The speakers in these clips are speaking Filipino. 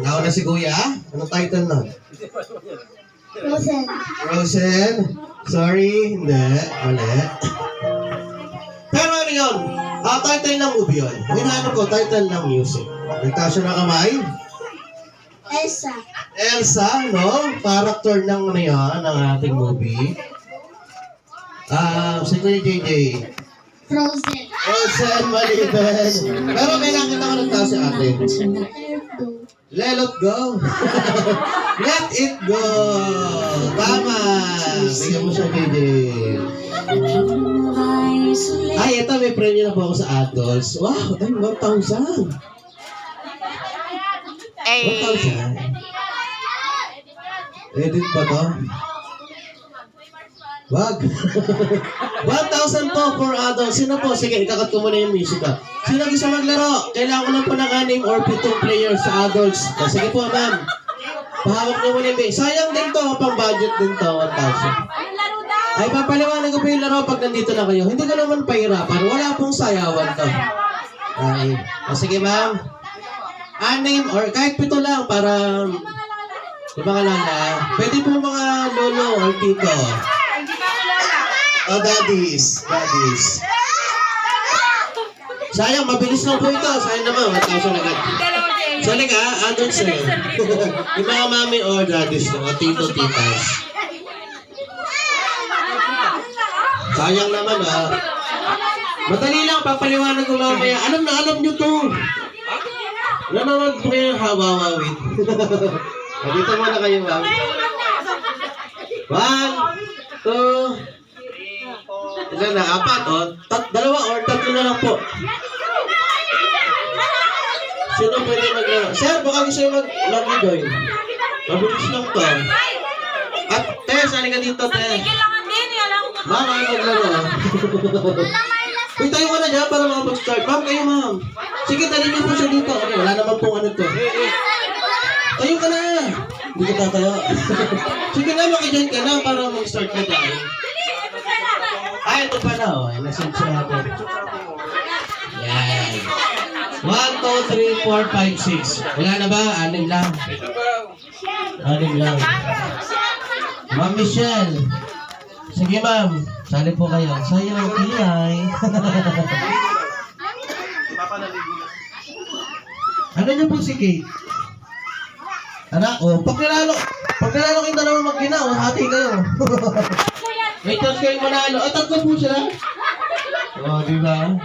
Nauna si Kuya. Anong title nun? Frozen. Frozen? Sorry, hindi. Mali. Pero ano yun? Title ng movie yun. Hinahanap ko, title ng music. Nagtasya na kamay? Elsa. Elsa, no? Character ng ano yan, ng ating movie. Si Kuya JJ. Frozen. Frozen, mali din. Pero may nakita ko nagtasya ate. Let it go. Let it go. Tama. Bigyan mo siya, JJ. Ay, ito may premyo na po ako sa adults. Wow, ay, 1,000. 1,000. Edit ba to? Wag. 1,000 po for adults. Sino po? Sige, ikakat ko muna yung music ha. Sino gusto maglaro? Kailangan ko lang po ng 6 or 7 players sa adults. Sige po, ma'am. Pahawak niyo muna yung base. Sayang din to, pang budget din to, 1,000. Ay, papaliwanag ko po yung laro pag nandito na kayo. Hindi ko naman pahirapan. Wala pong sayawan to. Ay. Sige, ma'am. 6 or kahit 7 lang para yung mga lala. Pwede po mga lolo or tito. Oh, daddies. Daddies. Sayang, mabilis lang po ito. Sayang naman, 1,000 agad. So, halika, adults na yun. Yung mga mami or daddies na, tito, titas. Sayang naman Madali lang, papaliwanag ko mamaya. Alam na, alam nyo to. Nanonood po kayo ng hawawawit. Dito muna kayo, ma'am. 1, 2, ilan na? 4, o? 2 or 3 na lang po. Sino pwede maglaro? Sir, baka gusto yung mag-join. Mabilis lang to. At, Tess, sali ka dito, Tess. Ma'am, ay maglaro. Uy, tayo ka na dyan para makapag-start. Ma'am, kayo, ma'am. Sige, talin niyo po siya dito. Okay, wala naman pong ano to. Tayo ka na. Hindi ka tatayo. Sige na, makijoin ka na para mag-start na tayo. Ay, ito pa na. Nasa-search natin. Yan. 1, 2, 3, 4, 5, 6. Wala na ba? 6 lang. 6 lang. Ma'am Michelle. Sige, ma'am. Sali po kayo. Sayo, kilay. Ano niyo po si Kate? Anak, pag nalalo kayong dalawang mag-ginaw, hati kayo. May chance kayong manalo. Tatlo po siya. Di ba?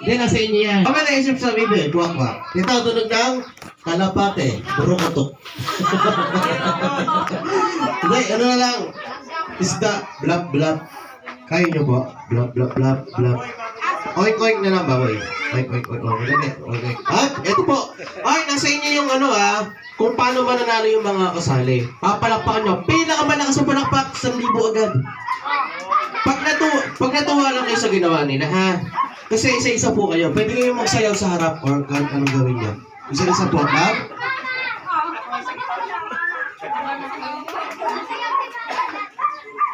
Hindi, nasa inyo yan. Kami naisip sa video, kwak-kwak. Ito, tunog ng kalapate, burukotok. Hindi, ano na lang. Isda, blab-blab. Kaya nyo po? Blab-blab-blab-blab. Oink-oink na lang ba, boy? Oink-oink-oink. At, ito po. Ay, nasa inyo yung kung paano mananalo yung mga kasali. Papalakpakan nyo. Pinakamalakas ang palakpak, 1,000 agad. Pag natuwa lang kayo sa ginawa nila, ha? Kasi isa-isa po kayo. Pwede kayo magsayaw sa harap or anong gawin nyo. Isa-isa po, ha?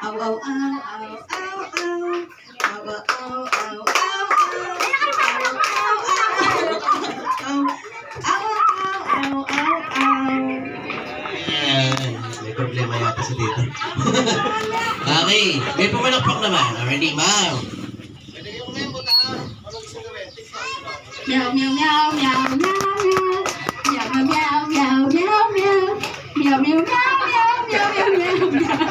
Aw, aw, aw, aw, aw, aw. Aw, aw, aw, aw, aw, May problema yata sa dito. Okay, may pumalakpak naman. Already, ma'am. Meow, meow, meow, meow, meow, meow. Meow, meow, meow, meow, meow, meow. Meow, meow, meow, meow, meow, meow, meow, meow.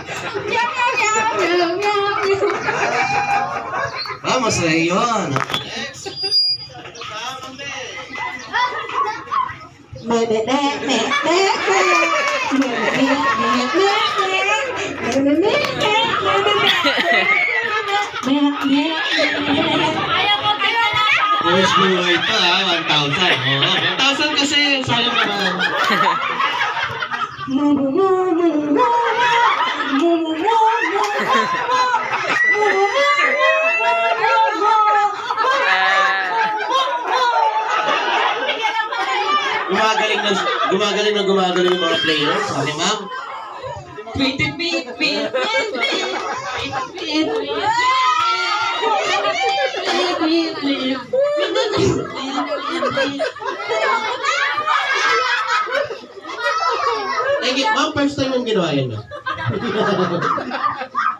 Meow, meow, meow, meow, meow, meow. Masaya yun. Push buhay pa 1,000. 1,000 kasi, sayang naman. Gumagaling yung mga players. Sabi, ma'am. Ma'am, first time yung ginawa yan, no?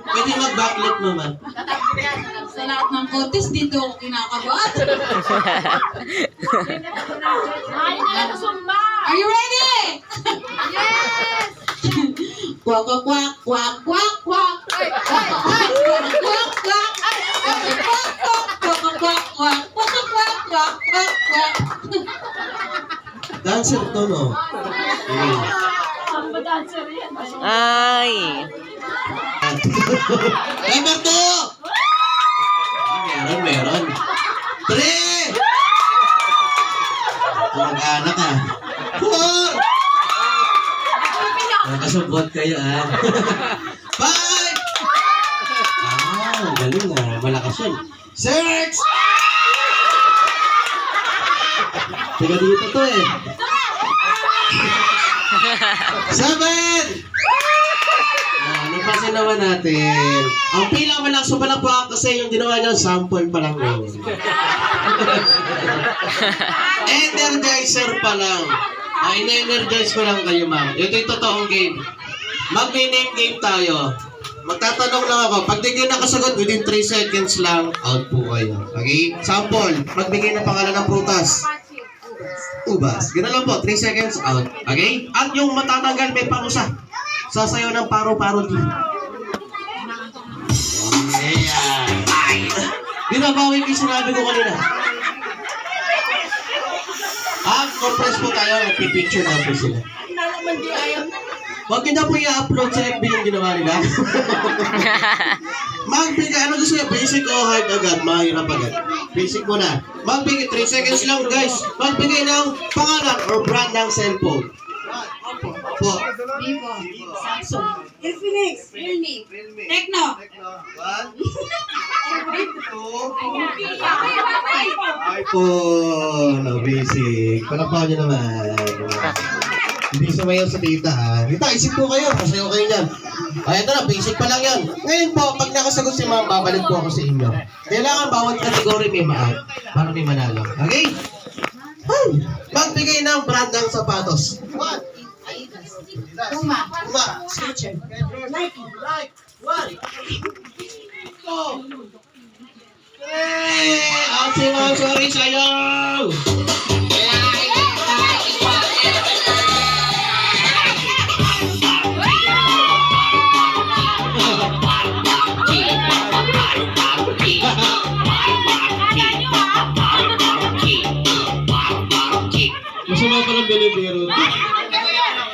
Pwede mag-backlit mo, ma'am. Sa lahat ng contest, dito ako kinakabahan. Are you ready? Yes! Quack, quack, quack, quack, quack, quack. Quack, quack, quack, quack, quack. Quack, quack, quack, quack, quack, quack. Quack, quack, quack, quack, quack. Dancer to, no? Ay. Number 2! Meron. 3! Mag-anak, ah. 4! Nakasubot kayo, ah. 5! Ah, galing, ah. Malakas yun. 6! Tiga dito to, eh. 7! Napansin naman natin. Ang pila mo lang, pala po kasi yung ginawa niya, sample pa lang yun. Energizer pa lang. Ina-energize ko lang kayo, ma'am. Ito yung totoong game. Mag-name game tayo. Magtatanong lang ako. Pag di kayo nakasagot, within 3 seconds lang, out po kayo. Okay? Sample. Magbigay ng pangalan ng prutas. Ubas. Gano'n lang po. 3 seconds, out. Okay? At yung matatanggal, may parusa. Sasayaw ng paro-paro din. Ayan. Binabawi ko yung sinabi ko kanina. Compress po tayo. Nagpipicture na po sila. Huwag nyo na po i-upload sa FB yung ginawa nila. Magbigay, ano gusto nyo? Basic o hard agad? Mahirap agad. Basic muna. Magbigay, 3 seconds lang guys. Magbigay ng pangalan or brand ng cellphone. Po. Vivo. Samsung. Infinix. Realme. Tecno. 1, 2, iPhone. No, basic. Palakpakan nyo naman. Hindi sumayaw sa tita, ha? Tita, isip po kayo. Pasayaw kayo dyan. Ay, ito na. Basic pa lang yan. Ngayon po, pag nakasagot si ma'am, babalik po ako sa inyo. Kailangan bawat kategory may ma-out para may manalo. Okay? Ay, magbigay ng brand ng sapatos. Puma. Uma. Skechers. Nike. 1, 2, 3. Out si ma'am. Sorry, sayaw. Masama pa ng bilibiro.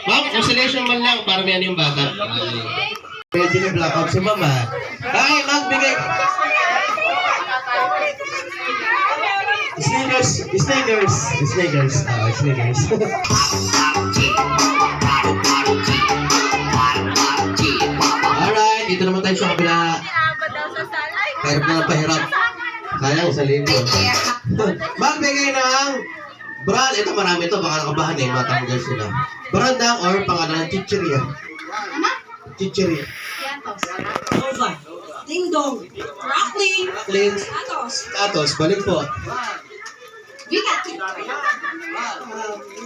Ma'am, consolation man lang para may ano yung bata. Pwede na blackout si mama. Ay, magbigay. Sneakers. Alright, dito naman tayo sa kabila. Hirap na pahirap. Sayang, 1,000. Magbigay ng brand. Ito marami ito. Baka nakabahan eh. Matanggal sila. Brand ng or pangalan ng chicheria. Chicheria. Nova. Ding Dong. Rocklin. Cleans. Atos. Balik po. Bigat.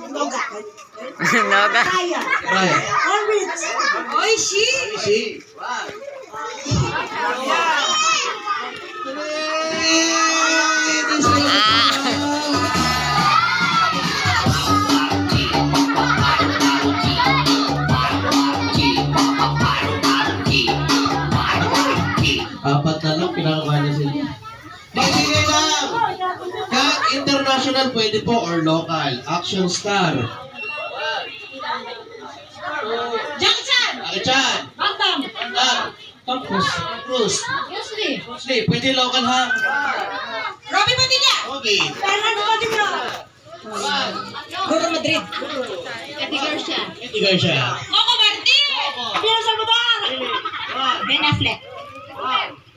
Noga. Noga. Raya. Raya. Orbit. Oishi. Si. Apat na lang, pinakakuha na sila. Magbigay lang! Kahit international, pwede po, or local. Action star. Jackson. Akichan. Bantam. Tom Cruise. Bruce Lee, pwede local ha? Robby Padilla. Okay. Fernando Padilla. Goro Madrid. Eddie Garcia. Coco Martin. Pierre Salvador. Ben Affleck.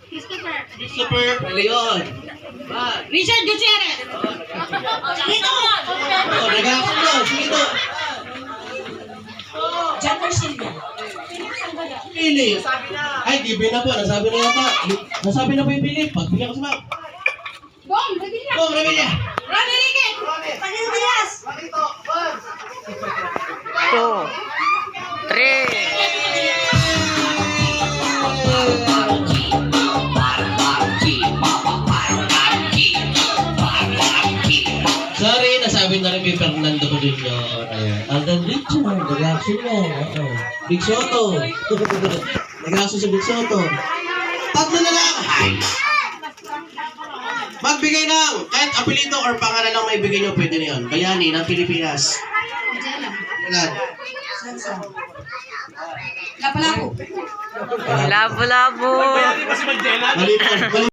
Christopher Leon. Richard Gutierrez. Dito. Oh, nag-action na. Sige to. John Silva. Pili. Ay, given na po. Nasabi na yata. Nasabi na po yung Philip. Pagbigyan ko sa mga. Bong Revilla. Bong Revilla. Rami Riquet. Panil Diaz. 2, 3, Junior. Ayan. Alden Richard. Nag-action yan. Oo. Big Soto. Nag-action si Big Soto. Tatlo na lang. Magbigay ng kahit apelido or pangalan lang may bigay nyo, pwede na yun. Bayani ng Pilipinas. Ilan? Lapu-lapu. Labo-labo. Mali po. Mali